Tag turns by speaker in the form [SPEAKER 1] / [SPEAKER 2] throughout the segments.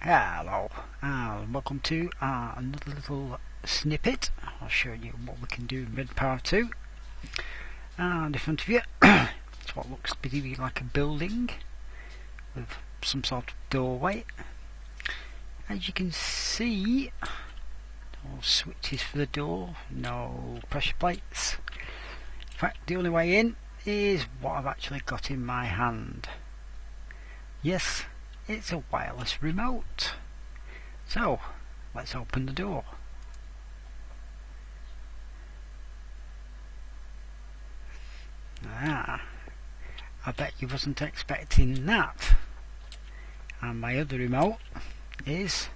[SPEAKER 1] Hello, and welcome to another little snippet. I'll show you what we can do in Red Power 2. And in front of you, it's what looks to be like a building with some sort of doorway. As you can see, no switches for the door, no pressure plates. In fact, the only way in is what I've actually got in my hand. Yes, it's a wireless remote. So, let's open the door. I bet you wasn't expecting that. And my other remote is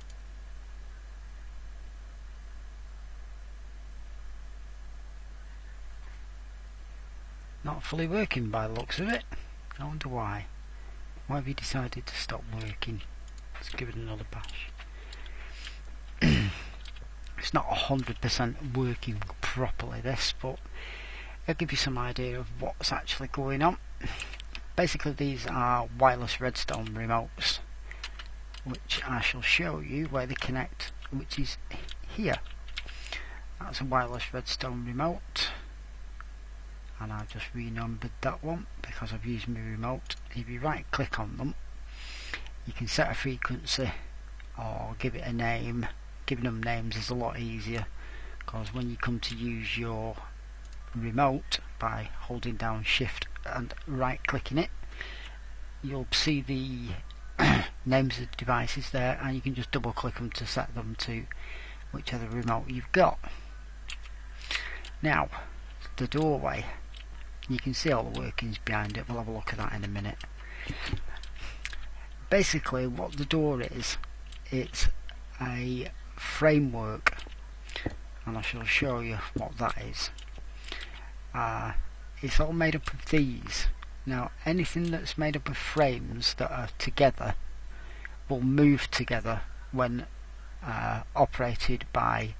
[SPEAKER 1] not fully working by the looks of it. I wonder why. Why have you decided to stop working? Let's give it another bash. It's not 100% working properly, this, but it'll give you some idea of what's actually going on. Basically, these are wireless redstone remotes, which I shall show you where they connect, which is here. That's a wireless redstone remote, and I've just renumbered that one because I've used my remote. If you right click on them, you can set a frequency or give it a name. Giving them names is a lot easier, because when you come to use your remote by holding down shift and right clicking it, you'll see the names of the devices there, and you can just double click them to set them to whichever remote you've got. Now, the doorway, you can see all the workings behind it. We'll have a look at that in a minute. Basically, what the door is, it's a framework, and I shall show you what that is. It's all made up of these. Now, anything that's made up of frames that are together will move together when operated by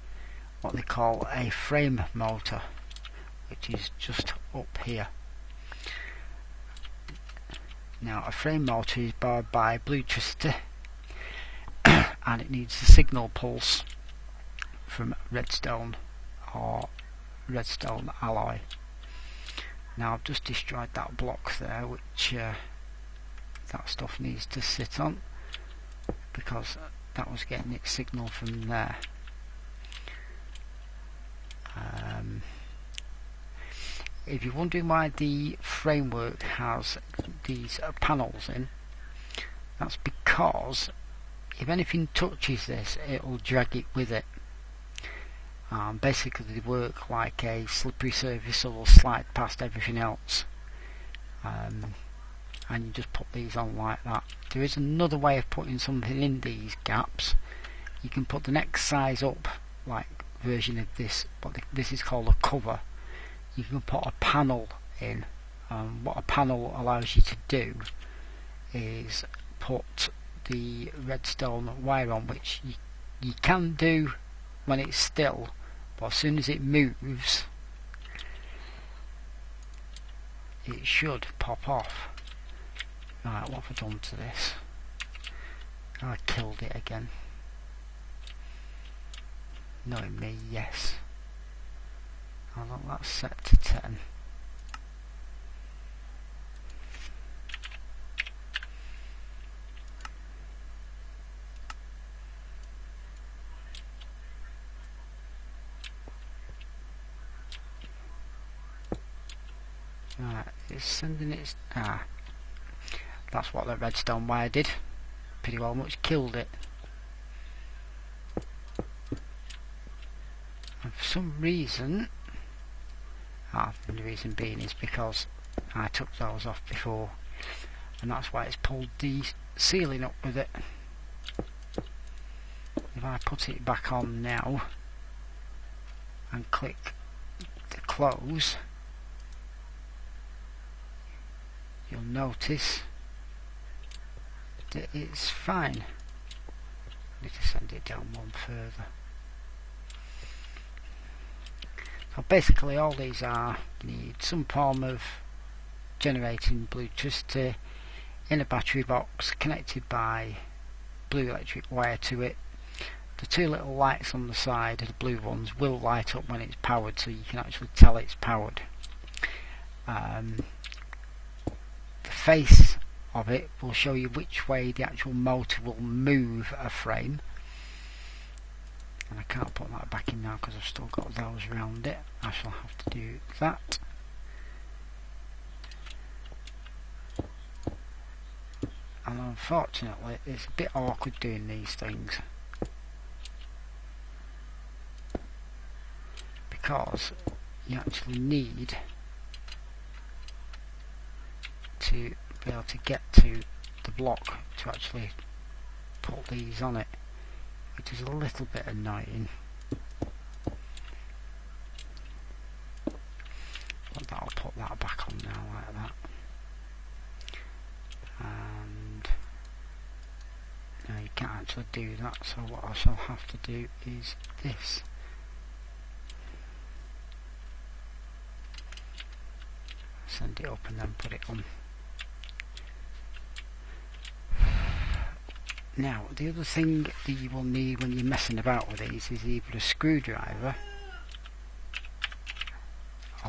[SPEAKER 1] what they call a frame motor, which is just up here. Now, a frame motor is powered by electricity and it needs a signal pulse from redstone or redstone alloy. Now, I've just destroyed that block there, which that stuff needs to sit on, because that was getting its signal from there. If you're wondering why the framework has these panels in, that's because if anything touches this, it will drag it with it. Basically, they work like a slippery surface, so they'll slide past everything else. And you just put these on like that. There is another way of putting something in these gaps. You can put the next size up, like version of this, but this is called a cover. You can put a panel in. What a panel allows you to do is put the redstone wire on, which you can do when it's still, but as soon as it moves, it should pop off. Right, what have I done to this? I killed it again. Knowing me, yes. I think that's set to 10. Right, it's sending its... that's what that redstone wire did. Pretty well much killed it. And for some reason... the reason being is because I took those off before, and that's why it's pulled the ceiling up with it. If I put it back on now and click to close, you'll notice that it's fine. I need to send it down one further. So basically, all these are, you need some form of generating electricity in a battery box connected by blue electric wire to it. The two little lights on the side, the blue ones, will light up when it's powered, so you can actually tell it's powered. The face of it will show you which way the actual motor will move a frame. And I can't put that back in now because I've still got those around it. I shall have to do that. And unfortunately it's a bit awkward doing these things, because you actually need to be able to get to the block to actually put these on it, which is a little bit annoying. But I'll put that back on now like that. And now you can't actually do that, so what I shall have to do is this. Send it up and then put it on. Now the other thing that you will need when you're messing about with these is either a screwdriver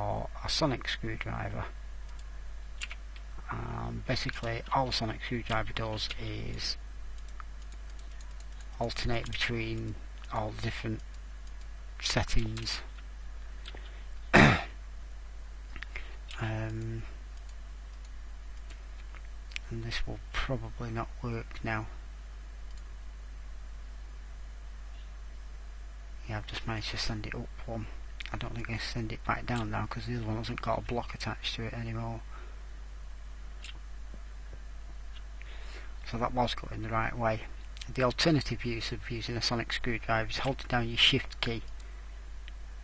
[SPEAKER 1] or a sonic screwdriver. Basically all a sonic screwdriver does is alternate between all the different settings. And this will probably not work now. Yeah, I've just managed to send it up one. I don't think I can send it back down now because the other one hasn't got a block attached to it anymore. So that was going the right way. The alternative use of using a sonic screwdriver is holding down your shift key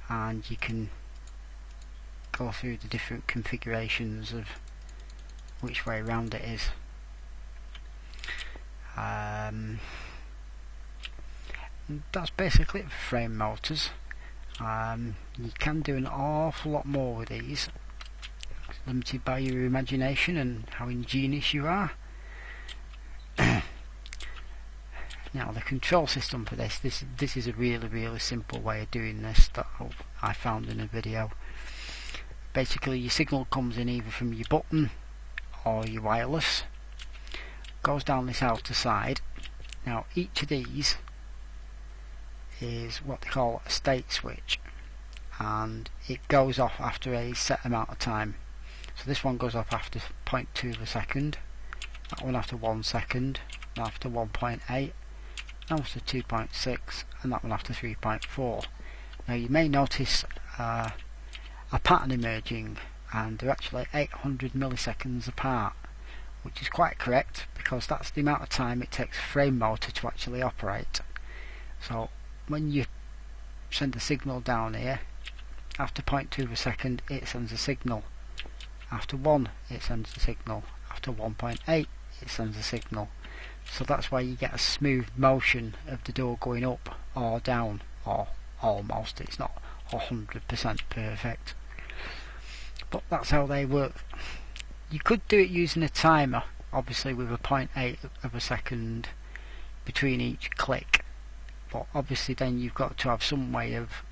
[SPEAKER 1] and you can go through the different configurations of which way around it is. That's basically it for frame motors. You can do an awful lot more with these. It's limited by your imagination and how ingenious you are. Now the control system for this is a really simple way of doing this that I found in a video. Basically your signal comes in either from your button or your wireless, goes down this outer side. Now each of these is what they call a state switch, and it goes off after a set amount of time. So this one goes off after 0.2 of a second, that one after 1 second, that after 1.8, that after 2.6, and that one after 3.4. Now you may notice a pattern emerging, and they're actually 800 milliseconds apart, which is quite correct because that's the amount of time it takes a frame motor to actually operate. So when you send the signal down here, after 0.2 of a second it sends a signal, after 1 it sends a signal, after 1.8 it sends a signal. So that's why you get a smooth motion of the door going up or down, or almost. It's not 100% perfect, but that's how they work. You could do it using a timer, obviously with a 0.8 of a second between each click, but obviously then you've got to have some way of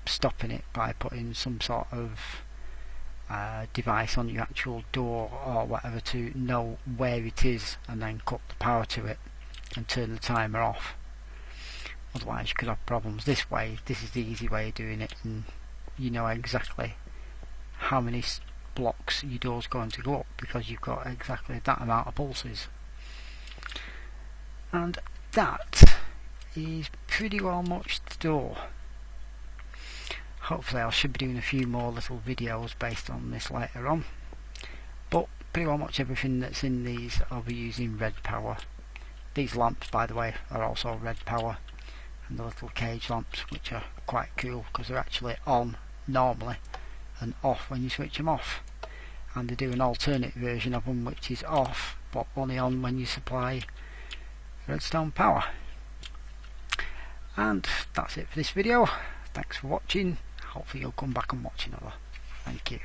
[SPEAKER 1] stopping it by putting some sort of device on your actual door or whatever to know where it is and then cut the power to it and turn the timer off. Otherwise you could have problems. This way, this is the easy way of doing it, and you know exactly how many blocks your door's going to go up because you've got exactly that amount of pulses. And that is pretty well much the door. Hopefully I should be doing a few more little videos based on this later on, but pretty well much everything that's in these I'll be using red power. These lamps, by the way, are also red power, and the little cage lamps, which are quite cool because they're actually on normally and off when you switch them off, and they do an alternate version of them which is off but only on when you supply redstone power. And that's it for this video. Thanks for watching. Hopefully you'll come back and watch another. Thank you.